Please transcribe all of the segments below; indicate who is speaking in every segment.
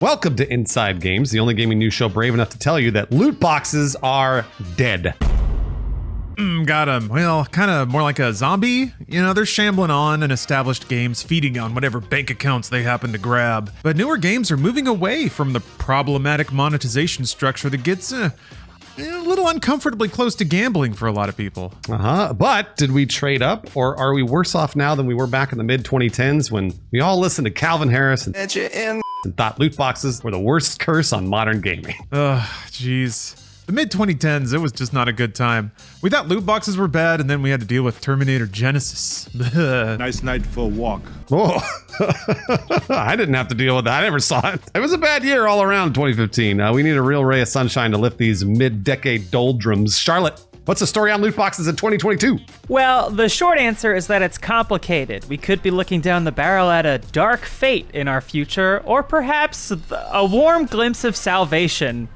Speaker 1: Welcome to Inside Games, the only gaming news show brave enough to tell you that loot boxes are dead.
Speaker 2: Got him. Well, kind of more like a zombie. You know, they're shambling on in established games, feeding on whatever bank accounts they happen to grab. But newer games are moving away from the problematic monetization structure that gets a little uncomfortably close to gambling for a lot of people.
Speaker 1: But did we trade up, or are we worse off now than we were back in the mid-2010s when we all listened to Calvin Harris and thought loot boxes were the worst curse on modern gaming?
Speaker 2: Ugh, jeez. The mid-2010s, it was just not a good time. We thought loot boxes were bad, and then we had to deal with Terminator Genesis.
Speaker 3: Nice night for a walk.
Speaker 1: Oh, I didn't have to deal with that. I never saw it. It was a bad year all around 2015. We need a real ray of sunshine to lift these mid-decade doldrums. Charlotte, what's the story on loot boxes in 2022?
Speaker 4: Well, the short answer is that it's complicated. We could be looking down the barrel at a dark fate in our future, or perhaps a warm glimpse of salvation.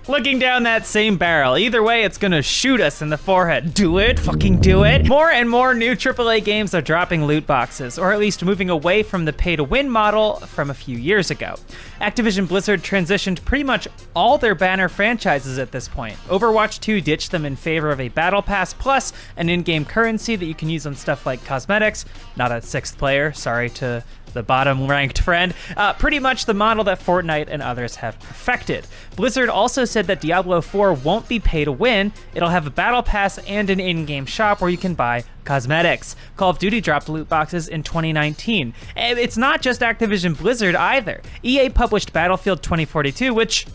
Speaker 4: Looking down that same barrel. Either way, it's gonna shoot us in the forehead. Do it, fucking do it. More and more new AAA games are dropping loot boxes, or at least moving away from the pay-to-win model from a few years ago. Activision Blizzard transitioned pretty much all their banner franchises at this point. Overwatch 2 ditched them in favor of a Battle Pass plus an in-game currency that you can use on stuff like cosmetics. Not a sixth player, sorry to the bottom-ranked friend. Pretty much the model that Fortnite and others have perfected. Blizzard also said that Diablo 4 won't be pay-to-win. It'll have a battle pass and an in-game shop where you can buy cosmetics. Call of Duty dropped loot boxes in 2019. And it's not just Activision Blizzard either. EA published Battlefield 2042, which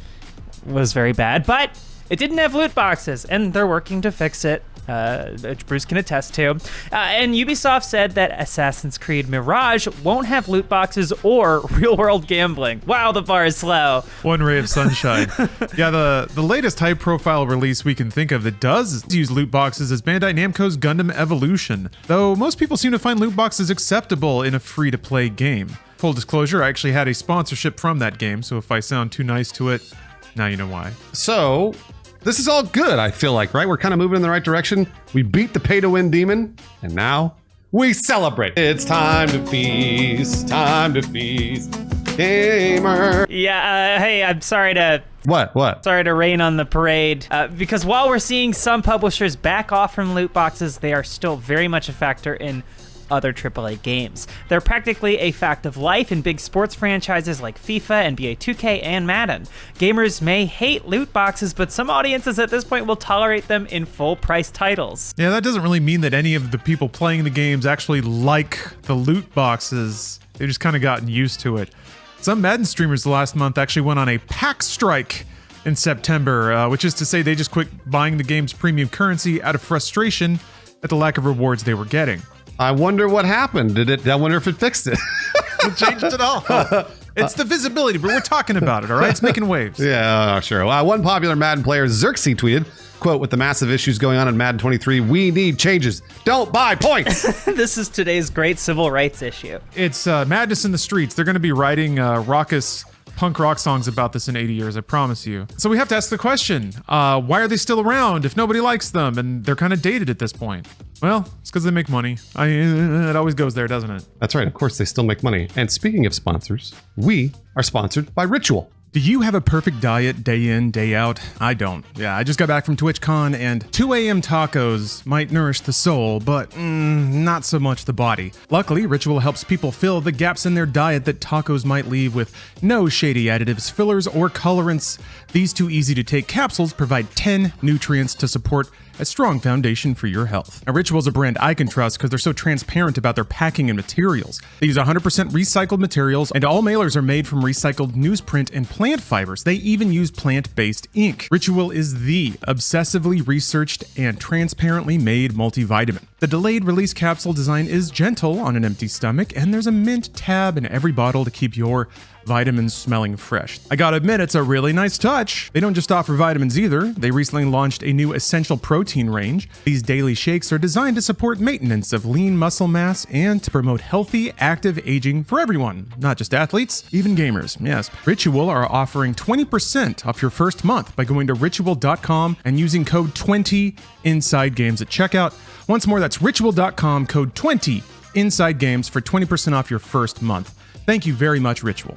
Speaker 4: was very bad, but it didn't have loot boxes, and they're working to fix it. Which Bruce can attest to. And Ubisoft said that Assassin's Creed Mirage won't have loot boxes or real-world gambling. Wow, the bar is low.
Speaker 2: One ray of sunshine. Yeah, the latest high-profile release we can think of that does use loot boxes is Bandai Namco's Gundam Evolution, though most people seem to find loot boxes acceptable in a free-to-play game. Full disclosure, I actually had a sponsorship from that game, so if I sound too nice to it, now you know why.
Speaker 1: So, this is all good, I feel like, right? We're kind of moving in the right direction. We beat the pay-to-win demon, and now we celebrate. It's time to feast, gamer.
Speaker 4: Yeah, hey, I'm sorry to...
Speaker 1: What?
Speaker 4: Sorry to rain on the parade, because while we're seeing some publishers back off from loot boxes, they are still very much a factor in other AAA games. They're practically a fact of life in big sports franchises like FIFA, NBA 2K, and Madden. Gamers may hate loot boxes, but some audiences at this point will tolerate them in full-price titles.
Speaker 2: Yeah, that doesn't really mean that any of the people playing the games actually like the loot boxes. They've just kind of gotten used to it. Some Madden streamers last month actually went on a pack strike in September, which is to say they just quit buying the game's premium currency out of frustration at the lack of rewards they were getting.
Speaker 1: I wonder what happened. I wonder if it fixed it.
Speaker 2: It changed it all. It's the visibility, but we're talking about it, all right? It's making waves.
Speaker 1: Yeah, sure. One popular Madden player, Xerxes, tweeted, quote, "With the massive issues going on in Madden 23, we need changes. Don't buy points."
Speaker 4: This is today's great civil rights issue.
Speaker 2: It's madness in the streets. They're going to be writing raucous punk rock songs about this in 80 years, I promise you. So we have to ask the question, why are they still around if nobody likes them and they're kind of dated at this point? Well, it's because they make money. It always goes there, doesn't it?
Speaker 1: That's right. Of course, they still make money. And speaking of sponsors, we are sponsored by Ritual.
Speaker 2: Do you have a perfect diet day in, day out? I don't. Yeah, I just got back from TwitchCon, and 2 a.m. tacos might nourish the soul, but not so much the body. Luckily, Ritual helps people fill the gaps in their diet that tacos might leave with no shady additives, fillers, or colorants. These 2 easy-to-take capsules provide 10 nutrients to support a strong foundation for your health. Now, Ritual's a brand I can trust because they're so transparent about their packing and materials. They use 100% recycled materials, and all mailers are made from recycled newsprint and plant fibers. They even use plant-based ink. Ritual is the obsessively researched and transparently made multivitamin. The delayed release capsule design is gentle on an empty stomach, and there's a mint tab in every bottle to keep your vitamins smelling fresh. I gotta admit, it's a really nice touch. They don't just offer vitamins either. They recently launched a new essential protein range. These daily shakes are designed to support maintenance of lean muscle mass and to promote healthy, active aging for everyone, not just athletes, even gamers. Yes, Ritual are offering 20% off your first month by going to ritual.com and using code 20InsideGames at checkout. Once more, that's ritual.com, code 20InsideGames for 20% off your first month. Thank you very much, Ritual.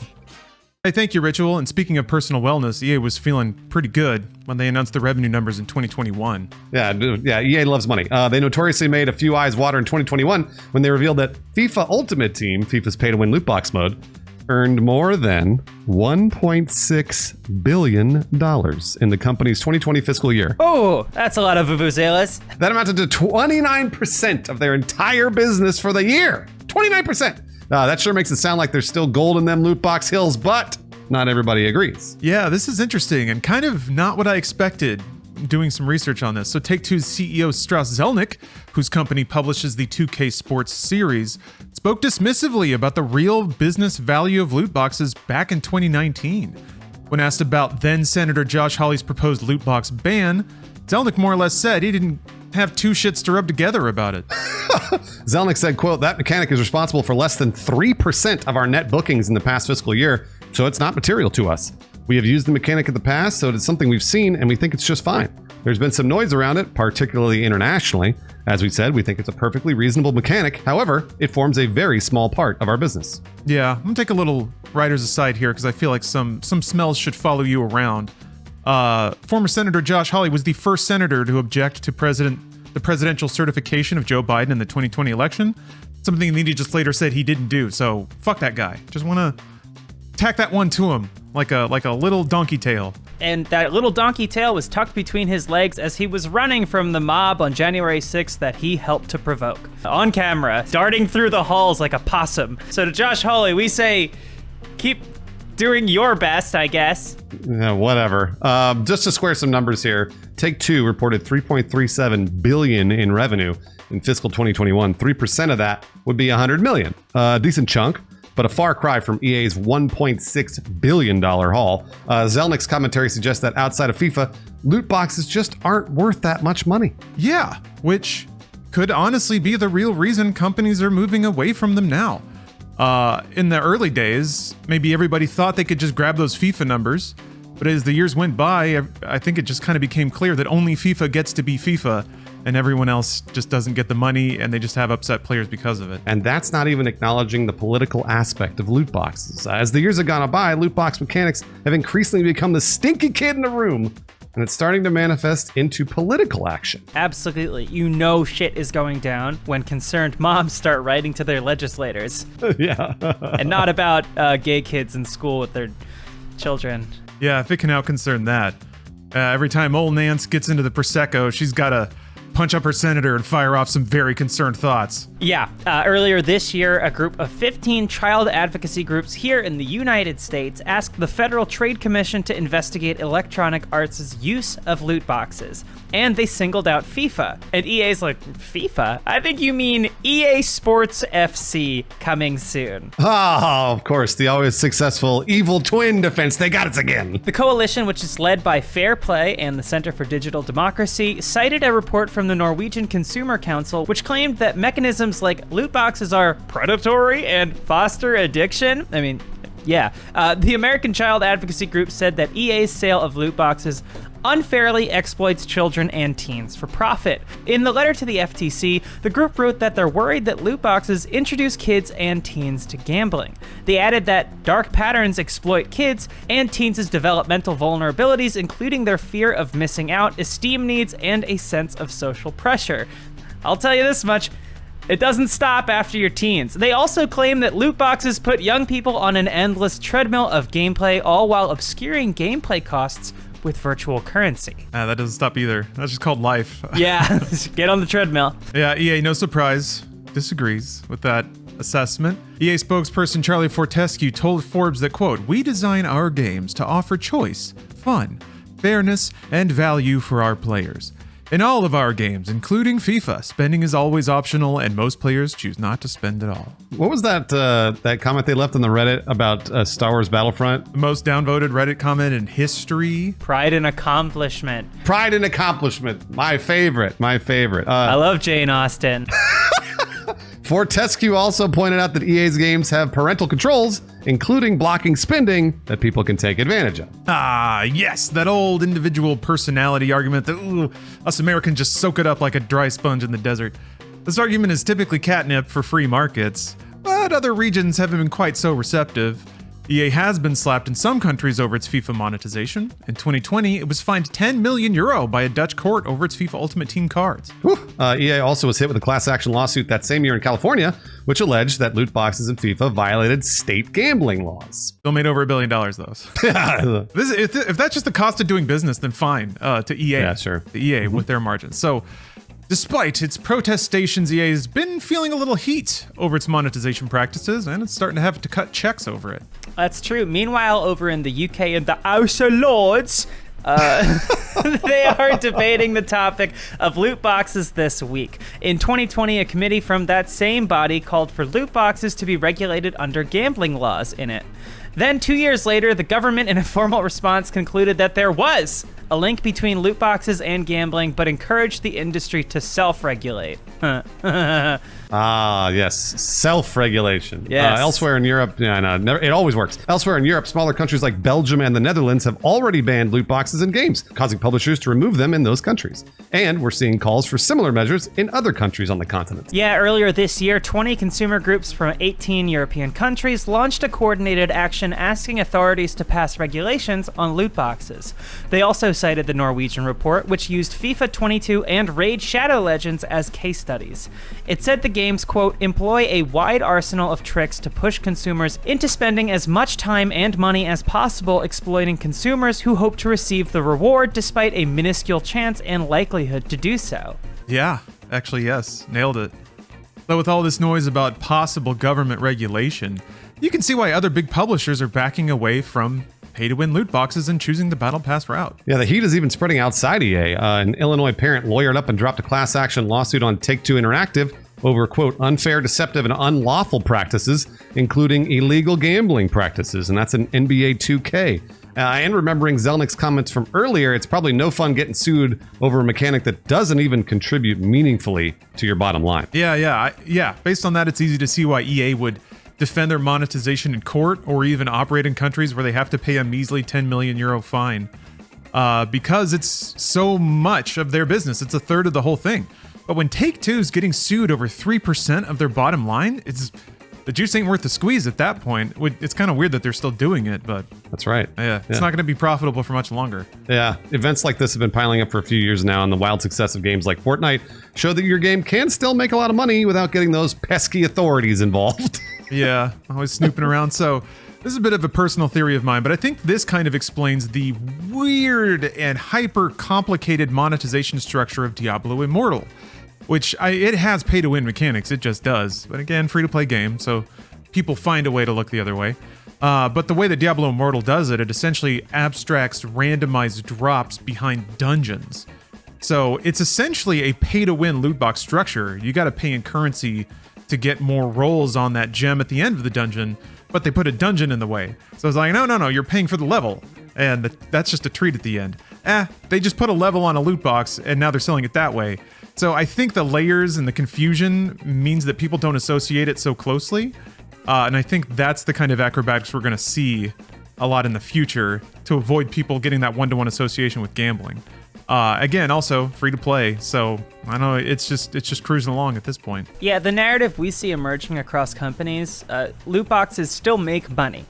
Speaker 2: Hey, thank you, Ritual. And speaking of personal wellness, EA was feeling pretty good when they announced the revenue numbers in 2021.
Speaker 1: Yeah, EA loves money. They notoriously made a few eyes water in 2021 when they revealed that FIFA Ultimate Team, FIFA's pay-to-win loot box mode, earned more than $1.6 billion in the company's 2020 fiscal year.
Speaker 4: Oh, that's a lot of vuvuzelas.
Speaker 1: That amounted to 29% of their entire business for the year. 29%. That sure makes it sound like there's still gold in them loot box hills, but not everybody agrees.
Speaker 2: Yeah, this is interesting and kind of not what I expected doing some research on this. So Take-Two's CEO Strauss Zelnick, whose company publishes the 2K Sports series, spoke dismissively about the real business value of loot boxes back in 2019. When asked about then Senator Josh Hawley's proposed loot box ban, Zelnick more or less said he didn't have two shits to rub together about it.
Speaker 1: Zelnick said, quote, "That mechanic is responsible for less than 3% of our net bookings in the past fiscal year, so it's not material to us. We have used the mechanic in the past, so it's something we've seen, and we think it's just fine. There's been some noise around it, particularly internationally. As we said, we think it's a perfectly reasonable mechanic. However, it forms a very small part of our business."
Speaker 2: Yeah, I'm gonna take a little writer's aside here because I feel like some smells should follow you around. Former Senator Josh Hawley was the first senator to object to the presidential certification of Joe Biden in the 2020 election, something that he just later said he didn't do. So fuck that guy. Just want to tack that one to him like a little donkey tail.
Speaker 4: And that little donkey tail was tucked between his legs as he was running from the mob on January 6th that he helped to provoke. On camera, darting through the halls like a possum. So to Josh Hawley, we say, keep doing your best, I guess.
Speaker 1: Yeah, whatever. Just to square some numbers here, Take-Two reported $3.37 billion in revenue in fiscal 2021. 3% of that would be $100 million. Decent chunk, but a far cry from EA's $1.6 billion haul. Zelnick's commentary suggests that outside of FIFA, loot boxes just aren't worth that much money.
Speaker 2: Yeah, which could honestly be the real reason companies are moving away from them now. In the early days, maybe everybody thought they could just grab those FIFA numbers, but as the years went by, I think it just kind of became clear that only FIFA gets to be FIFA, and everyone else just doesn't get the money, and they just have upset players because of it.
Speaker 1: And that's not even acknowledging the political aspect of loot boxes. As the years have gone by, loot box mechanics have increasingly become the stinky kid in the room, and it's starting to manifest into political action.
Speaker 4: Absolutely. You know shit is going down when concerned moms start writing to their legislators.
Speaker 1: Yeah.
Speaker 4: And not about gay kids in school with their children.
Speaker 2: Yeah, if it can out-concern that. Every time old Nance gets into the Prosecco, she's got to punch up her senator and fire off some very concerned thoughts.
Speaker 4: Yeah, earlier this year, a group of 15 child advocacy groups here in the United States asked the Federal Trade Commission to investigate Electronic Arts' use of loot boxes. And they singled out FIFA. And EA's like, FIFA? I think you mean EA Sports FC coming soon.
Speaker 1: Oh, of course, the always successful evil twin defense. They got us again.
Speaker 4: The coalition, which is led by Fair Play and the Center for Digital Democracy, cited a report from the Norwegian Consumer Council, which claimed that mechanisms like loot boxes are predatory and foster addiction. I mean, yeah. The American Child Advocacy Group said that EA's sale of loot boxes unfairly exploits children and teens for profit. In the letter to the FTC, the group wrote that they're worried that loot boxes introduce kids and teens to gambling. They added that dark patterns exploit kids and teens' developmental vulnerabilities, including their fear of missing out, esteem needs, and a sense of social pressure. I'll tell you this much, it doesn't stop after your teens. They also claim that loot boxes put young people on an endless treadmill of gameplay, all while obscuring gameplay costs with virtual currency.
Speaker 2: That doesn't stop either. That's just called life.
Speaker 4: Yeah, get on the treadmill.
Speaker 2: Yeah, EA, no surprise, disagrees with that assessment. EA spokesperson Charlie Fortescue told Forbes that, quote, "We design our games to offer choice, fun, fairness, and value for our players. In all of our games, including FIFA, spending is always optional, and most players choose not to spend at all."
Speaker 1: What was that comment they left on the Reddit about Star Wars Battlefront?
Speaker 2: The most downvoted Reddit comment in history.
Speaker 4: Pride and accomplishment.
Speaker 1: Pride and accomplishment. My favorite.
Speaker 4: I love Jane Austen.
Speaker 1: Fortescue also pointed out that EA's games have parental controls, including blocking spending that people can take advantage of.
Speaker 2: Ah, yes, that old individual personality argument that us Americans just soak it up like a dry sponge in the desert. This argument is typically catnip for free markets, but other regions haven't been quite so receptive. EA has been slapped in some countries over its FIFA monetization. In 2020, it was fined €10 million by a Dutch court over its FIFA Ultimate Team cards.
Speaker 1: EA also was hit with a class action lawsuit that same year in California, which alleged that loot boxes in FIFA violated state gambling laws.
Speaker 2: Still made over $1 billion, though. If that's just the cost of doing business, then fine to EA.
Speaker 1: Yeah, sure.
Speaker 2: To EA with their margins. So, despite its protestations, EA has been feeling a little heat over its monetization practices, and it's starting to have to cut checks over it.
Speaker 4: That's true. Meanwhile, over in the UK and the House of Lords, they are debating the topic of loot boxes this week. In 2020, a committee from that same body called for loot boxes to be regulated under gambling laws in it. Then 2 years later, the government, in a formal response, concluded that there was a link between loot boxes and gambling, but encouraged the industry to self-regulate.
Speaker 1: Yes. Self-regulation.
Speaker 4: Yes.
Speaker 1: Elsewhere in Europe, it always works. Elsewhere in Europe, smaller countries like Belgium and the Netherlands have already banned loot boxes in games, causing publishers to remove them in those countries. And we're seeing calls for similar measures in other countries on the continent.
Speaker 4: Yeah, earlier this year, 20 consumer groups from 18 European countries launched a coordinated action asking authorities to pass regulations on loot boxes. They also cited the Norwegian report, which used FIFA 22 and Raid Shadow Legends as case studies. It said the games, quote, employ a wide arsenal of tricks to push consumers into spending as much time and money as possible exploiting consumers who hope to receive the reward despite a minuscule chance and likelihood to do so.
Speaker 2: Yeah, actually, yes. Nailed it. But with all this noise about possible government regulation, you can see why other big publishers are backing away from pay-to-win loot boxes and choosing the Battle Pass route.
Speaker 1: Yeah, the heat is even spreading outside EA. An Illinois parent lawyered up and dropped a class action lawsuit on Take-Two Interactive over, quote, unfair, deceptive, and unlawful practices, including illegal gambling practices. And that's an NBA 2K. And remembering Zelnick's comments from earlier, it's probably no fun getting sued over a mechanic that doesn't even contribute meaningfully to your bottom line.
Speaker 2: Yeah. Based on that, it's easy to see why EA would defend their monetization in court or even operate in countries where they have to pay a measly €10 million fine because it's so much of their business. It's a third of the whole thing. But when Take-Two's getting sued over 3% of their bottom line, the juice ain't worth the squeeze at that point. It's kind of weird that they're still doing it, but
Speaker 1: that's right.
Speaker 2: Yeah, it's not going to be profitable for much longer.
Speaker 1: Yeah, events like this have been piling up for a few years now, and the wild success of games like Fortnite show that your game can still make a lot of money without getting those pesky authorities involved.
Speaker 2: Yeah, always snooping around. So this is a bit of a personal theory of mine, but I think this kind of explains the weird and hyper complicated monetization structure of Diablo Immortal, which it has pay-to-win mechanics, it just does. But again, free-to-play game, so people find a way to look the other way. But the way that Diablo Immortal does it essentially abstracts randomized drops behind dungeons. So it's essentially a pay-to-win loot box structure. You got to pay in currency to get more rolls on that gem at the end of the dungeon, but they put a dungeon in the way. So it's like, no, you're paying for the level, and that's just a treat at the end. They just put a level on a loot box, and now they're selling it that way. So I think the layers and the confusion means that people don't associate it so closely. And I think that's the kind of acrobatics we're going to see a lot in the future to avoid people getting that one-to-one association with gambling. Again, also free to play. So I know it's just cruising along at this point.
Speaker 4: Yeah, the narrative we see emerging across companies, loot boxes still make money.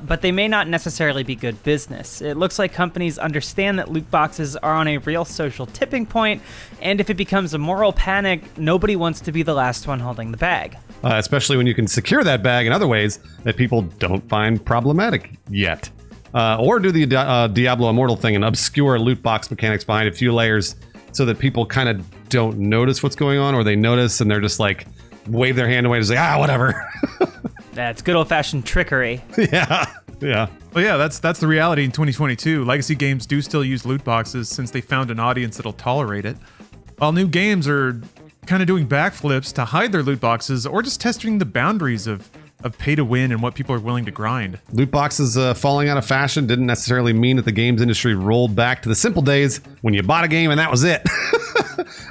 Speaker 4: But they may not necessarily be good business. It looks like companies understand that loot boxes are on a real social tipping point, and if it becomes a moral panic, nobody wants to be the last one holding the bag.
Speaker 1: Especially when you can secure that bag in other ways that people don't find problematic yet. Or do the Diablo Immortal thing and obscure loot box mechanics behind a few layers so that people kind of don't notice what's going on, or they notice and they're just like, wave their hand away and just like, whatever.
Speaker 4: That's good old-fashioned trickery.
Speaker 1: Yeah.
Speaker 2: Well, yeah, that's the reality in 2022. Legacy games do still use loot boxes since they found an audience that'll tolerate it, while new games are kind of doing backflips to hide their loot boxes or just testing the boundaries of pay to win and what people are willing to grind.
Speaker 1: Loot boxes falling out of fashion didn't necessarily mean that the games industry rolled back to the simple days when you bought a game and that was it.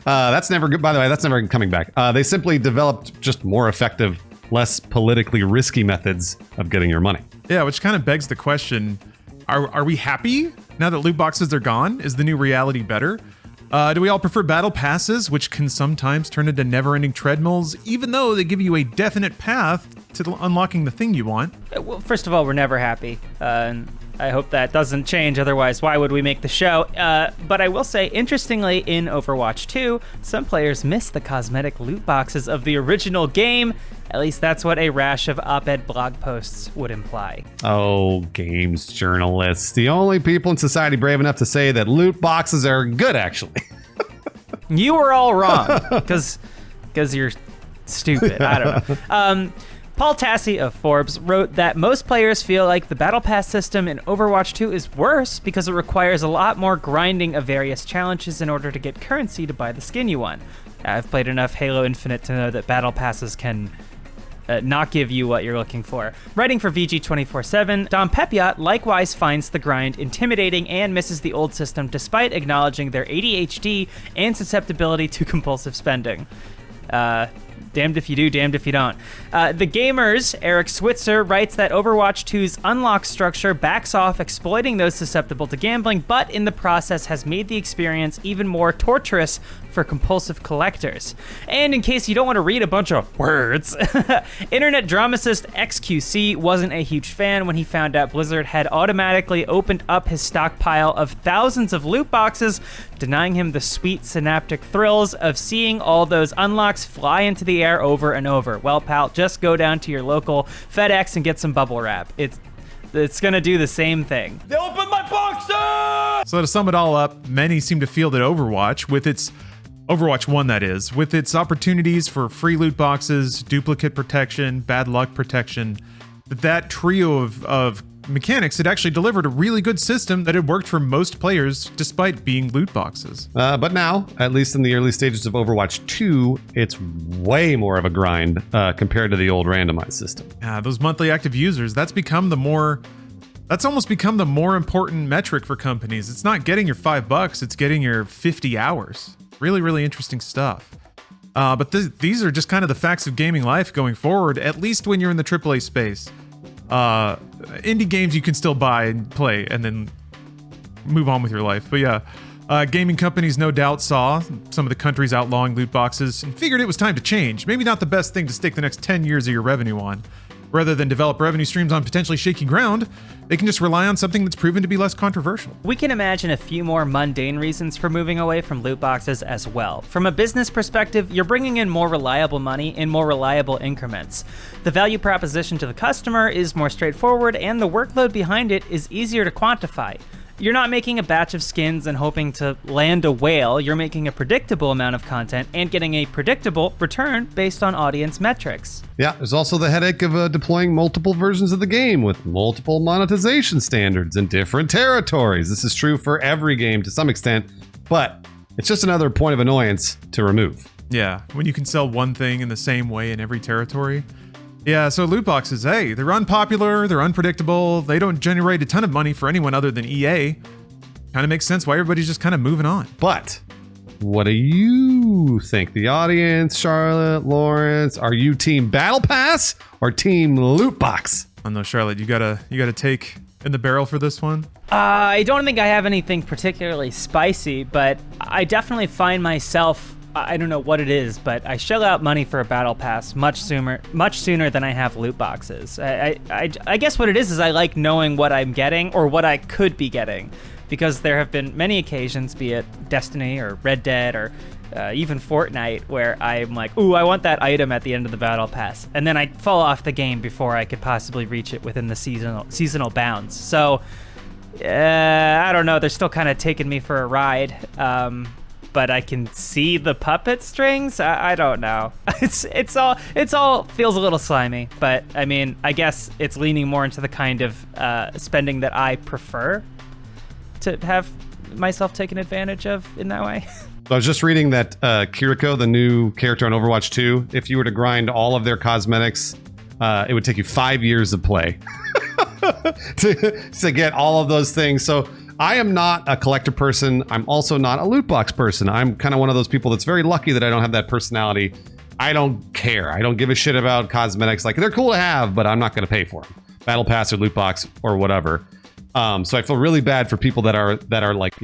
Speaker 1: That's never good. By the way, that's never coming back. They simply developed just more effective, less politically risky methods of getting your money.
Speaker 2: Yeah, which kind of begs the question, are we happy now that loot boxes are gone? Is the new reality better? Do we all prefer battle passes, which can sometimes turn into never-ending treadmills, even though they give you a definite path to unlocking the thing you want.
Speaker 4: Well, first of all, we're never happy. And I hope that doesn't change. Otherwise, why would we make the show? But I will say, interestingly, in Overwatch 2, some players miss the cosmetic loot boxes of the original game. At least that's what a rash of op-ed blog posts would imply.
Speaker 1: Oh, games journalists. The only people in society brave enough to say that loot boxes are good, actually.
Speaker 4: You were all wrong, because you're stupid. I don't know. Paul Tassi of Forbes wrote that most players feel like the Battle Pass system in Overwatch 2 is worse because it requires a lot more grinding of various challenges in order to get currency to buy the skin you want. I've played enough Halo Infinite to know that Battle Passes can not give you what you're looking for. Writing for VG247, Dom Pepiot likewise finds the grind intimidating and misses the old system despite acknowledging their ADHD and susceptibility to compulsive spending. Damned if you do, damned if you don't. The Gamers, Eric Switzer, writes that Overwatch 2's unlock structure backs off exploiting those susceptible to gambling, but in the process has made the experience even more torturous for compulsive collectors. And in case you don't want to read a bunch of words, internet dramacist XQC wasn't a huge fan when he found out Blizzard had automatically opened up his stockpile of thousands of loot boxes, denying him the sweet synaptic thrills of seeing all those unlocks fly into the air over and over. Well, pal, just go down to your local FedEx and get some bubble wrap. It's gonna do the same thing. They opened my boxes!
Speaker 2: So to sum it all up, many seem to feel that Overwatch, with its Overwatch 1 that is, with its opportunities for free loot boxes, duplicate protection, bad luck protection, that trio of mechanics had actually delivered a really good system that had worked for most players despite being loot boxes.
Speaker 1: But now, at least in the early stages of Overwatch 2, it's way more of a grind compared to the old randomized system.
Speaker 2: Those monthly active users, that's almost become the more important metric for companies. It's not getting your $5, it's getting your 50 hours. Really, really interesting stuff. But these are just kind of the facts of gaming life going forward, at least when you're in the AAA space. Indie games you can still buy and play and then move on with your life. But yeah, gaming companies no doubt saw some of the countries outlawing loot boxes and figured it was time to change. Maybe not the best thing to stake the next 10 years of your revenue on. Rather than develop revenue streams on potentially shaky ground, they can just rely on something that's proven to be less controversial.
Speaker 4: We can imagine a few more mundane reasons for moving away from loot boxes as well. From a business perspective, you're bringing in more reliable money in more reliable increments. The value proposition to the customer is more straightforward, and the workload behind it is easier to quantify. You're not making a batch of skins and hoping to land a whale. You're making a predictable amount of content and getting a predictable return based on audience metrics.
Speaker 1: Yeah, there's also the headache of deploying multiple versions of the game with multiple monetization standards in different territories. This is true for every game to some extent, but it's just another point of annoyance to remove.
Speaker 2: Yeah, when you can sell one thing in the same way in every territory. Yeah, so loot boxes, hey, they're unpopular, they're unpredictable, they don't generate a ton of money for anyone other than EA. Kind of makes sense why everybody's just kind of moving on.
Speaker 1: But what do you think? The audience, Charlotte, Lawrence, are you team Battle Pass or team loot box?
Speaker 2: I don't know, Charlotte, you gotta take in the barrel for this one?
Speaker 4: I don't think I have anything particularly spicy, but I definitely find myself, I don't know what it is, but I shell out money for a battle pass much sooner than I have loot boxes. I guess what it is I like knowing what I'm getting or what I could be getting, because there have been many occasions, be it Destiny or Red Dead or even Fortnite, where I'm like, ooh, I want that item at the end of the battle pass, and then I fall off the game before I could possibly reach it within the seasonal bounds. So I don't know, they're still kind of taking me for a ride. But I can see the puppet strings. I don't know. It's all feels a little slimy. But I mean, I guess it's leaning more into the kind of spending that I prefer to have myself taken advantage of in that way.
Speaker 1: So I was just reading that Kiriko, the new character on Overwatch 2, if you were to grind all of their cosmetics, it would take you 5 years of play to get all of those things. So I am not a collector person. I'm also not a loot box person. I'm kind of one of those people that's very lucky that I don't have that personality. I don't care. I don't give a shit about cosmetics. Like, they're cool to have, but I'm not going to pay for them. Battle pass or loot box or whatever. So I feel really bad for people that are like,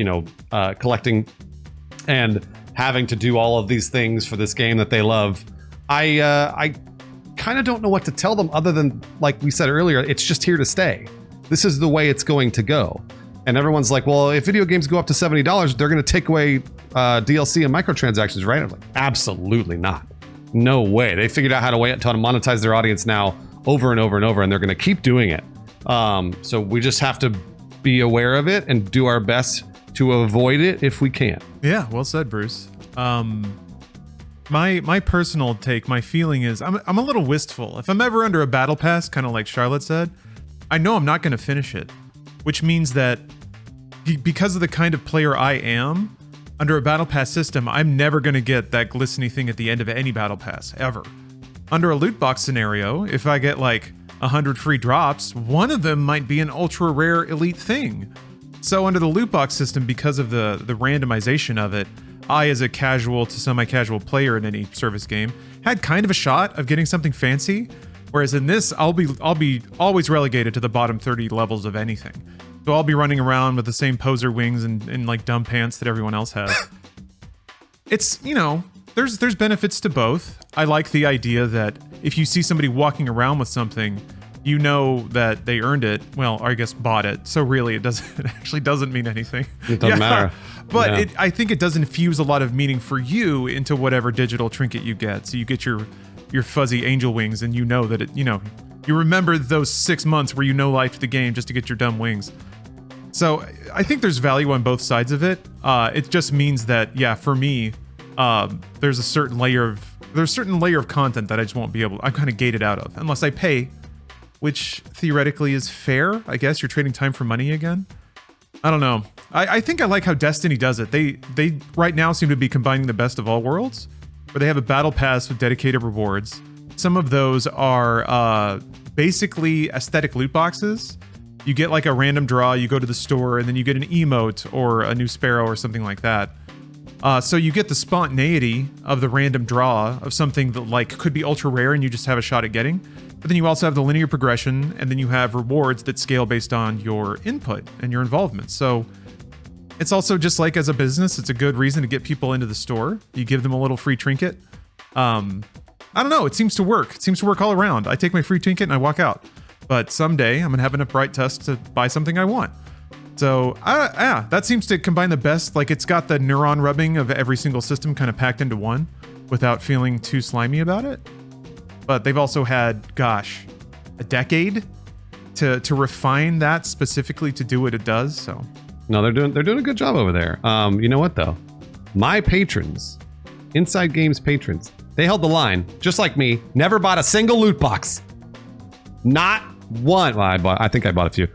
Speaker 1: collecting and having to do all of these things for this game that they love. I kind of don't know what to tell them other than, like we said earlier, it's just here to stay. This is the way it's going to go. And everyone's like, well, if video games go up to $70, they're going to take away DLC and microtransactions, right? I'm like, absolutely not. No way. They figured out how to monetize their audience now over and over and over, and they're going to keep doing it. So we just have to be aware of it and do our best to avoid it if we can.
Speaker 2: Yeah, well said, Bruce. My personal take, my feeling is I'm a little wistful. If I'm ever under a battle pass, kind of like Charlotte said, I know I'm not going to finish it, which means that because of the kind of player I am, under a battle pass system, I'm never going to get that glistening thing at the end of any battle pass, ever. Under a loot box scenario, if I get like 100 free drops, one of them might be an ultra rare elite thing. So under the loot box system, because of the randomization of it, I, as a casual to semi-casual player in any service game, had kind of a shot of getting something fancy. Whereas in this, I'll be always relegated to the bottom 30 levels of anything. So I'll be running around with the same poser wings and like dumb pants that everyone else has. It's, there's benefits to both. I like the idea that if you see somebody walking around with something, you know that they earned it. Well, or I guess bought it. So really, it actually doesn't mean anything.
Speaker 1: It doesn't matter.
Speaker 2: But I think it does infuse a lot of meaning for you into whatever digital trinket you get. So you get your fuzzy angel wings, and you know that you remember those 6 months where you no-lifed the game just to get your dumb wings. So I think there's value on both sides of it. It just means that, yeah, for me, there's a certain layer of content that I just won't be able. I'm kind of gated out of unless I pay, which theoretically is fair. I guess you're trading time for money again. I don't know. I think I like how Destiny does it. They right now seem to be combining the best of all worlds, where they have a battle pass with dedicated rewards. Some of those are basically aesthetic loot boxes. You get like a random draw, you go to the store, and then you get an emote or a new sparrow or something like that. So you get the spontaneity of the random draw of something that like could be ultra rare and you just have a shot at getting. But then you also have the linear progression, and then you have rewards that scale based on your input and your involvement. So it's also just like as a business, it's a good reason to get people into the store. You give them a little free trinket. I don't know, it seems to work. It seems to work all around. I take my free trinket and I walk out. But someday I'm gonna have enough bright test to buy something I want. So that seems to combine the best. Like it's got the neuron rubbing of every single system kind of packed into one without feeling too slimy about it. But they've also had, gosh, a decade to refine that specifically to do what it does. So
Speaker 1: no, they're doing a good job over there. You know what though? My patrons, Inside Games patrons, they held the line, just like me. Never bought a single loot box. Not one. Well, I think I bought a few.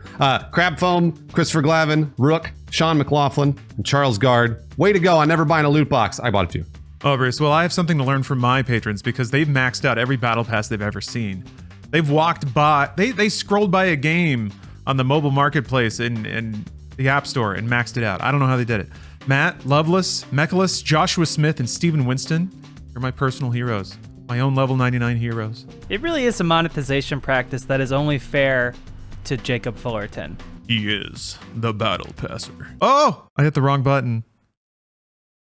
Speaker 1: Crab Foam, Christopher Glavin, Rook, Sean McLaughlin, and Charles Gard. Way to go on never buying a loot box. I bought a few.
Speaker 2: Oh, Bruce, well, I have something to learn from my patrons because they've maxed out every battle pass they've ever seen. They've walked by, they scrolled by a game on the mobile marketplace in the App Store and maxed it out. I don't know how they did it. Matt, Loveless, Mechalus, Joshua Smith, and Steven Winston are my personal heroes. My own level 99 heroes.
Speaker 4: It really is a monetization practice that is only fair to Jacob Fullerton.
Speaker 2: He is the battle passer. Oh, I hit the wrong button.